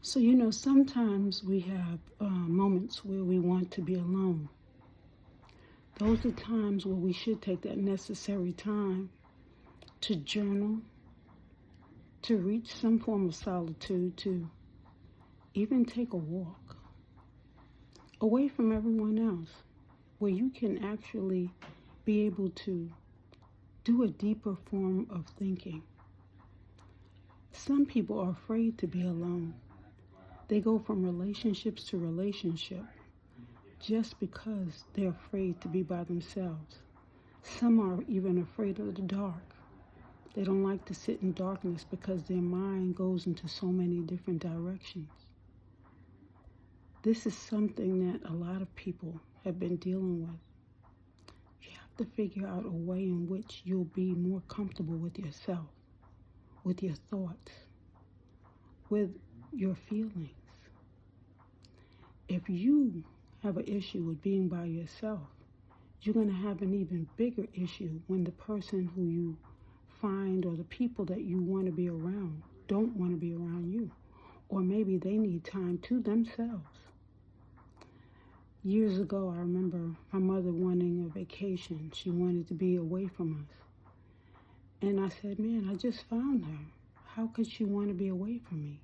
So, sometimes we have moments where we want to be alone. Those are times where we should take that necessary time to journal, to reach some form of solitude, to even take a walk away from everyone else, where you can actually be able to do a deeper form of thinking. Some people are afraid to be alone. They go from relationships to relationship just because they're afraid to be by themselves. Some are even afraid of the dark. They don't like to sit in darkness because their mind goes into so many different directions. This is something that a lot of people have been dealing with. You have to figure out a way in which you'll be more comfortable with yourself, with your thoughts, with your feelings. If you have an issue with being by yourself, you're going to have an even bigger issue when the person who you find or the people that you want to be around don't want to be around you. Or maybe they need time to themselves. Years ago, I remember my mother wanting a vacation. She wanted to be away from us. And I said, man, I just found her. How could she want to be away from me?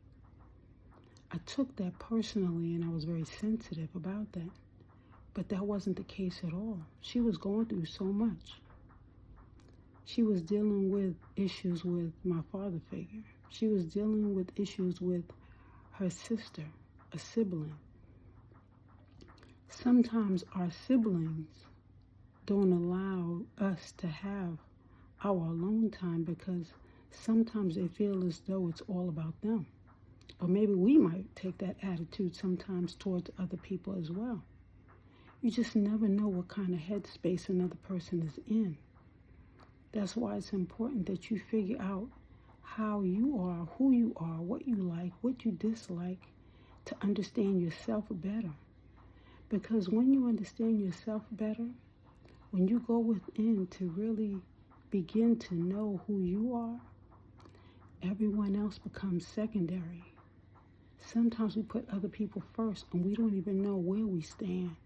I took that personally, and I was very sensitive about that. But that wasn't the case at all. She was going through so much. She was dealing with issues with my father figure. She was dealing with issues with her sister, a sibling. Sometimes our siblings don't allow us to have our alone time because sometimes they feel as though it's all about them. Or maybe we might take that attitude sometimes towards other people as well. You just never know what kind of headspace another person is in. That's why it's important that you figure out how you are, who you are, what you like, what you dislike, to understand yourself better. Because when you understand yourself better, when you go within to really begin to know who you are, everyone else becomes secondary. Sometimes we put other people first and we don't even know where we stand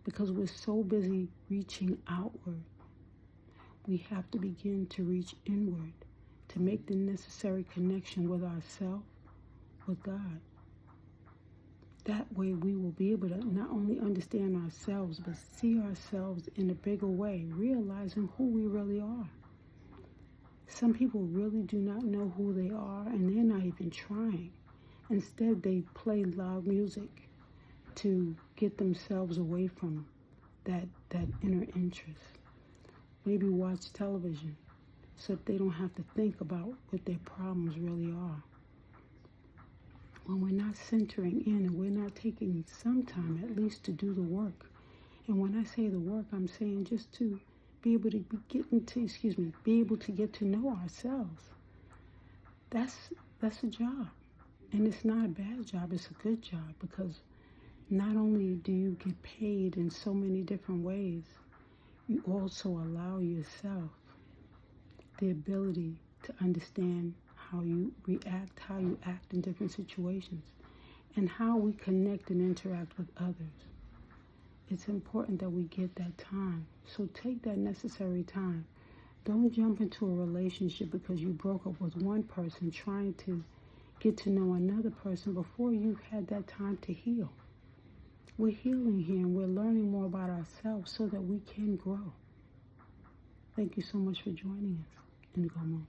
because we're so busy reaching outward. We have to begin to reach inward to make the necessary connection with ourselves, with God. That way we will be able to not only understand ourselves, but see ourselves in a bigger way, realizing who we really are. Some people really do not know who they are, and they're not even trying. Instead, they play loud music to get themselves away from that inner interest. Maybe watch television so that they don't have to think about what their problems really are. When we're not centering in and we're not taking some time at least to do the work. And when I say the work, I'm saying just to be able to be able to get to know ourselves. That's a job. And it's not a bad job, it's a good job, because not only do you get paid in so many different ways, you also allow yourself the ability to understand how you react, how you act in different situations, and how we connect and interact with others. It's important that we get that time. So take that necessary time. Don't jump into a relationship because you broke up with one person trying to get to know another person before you've had that time to heal. We're healing here and we're learning more about ourselves so that we can grow. Thank you so much for joining us. Indigo Moon.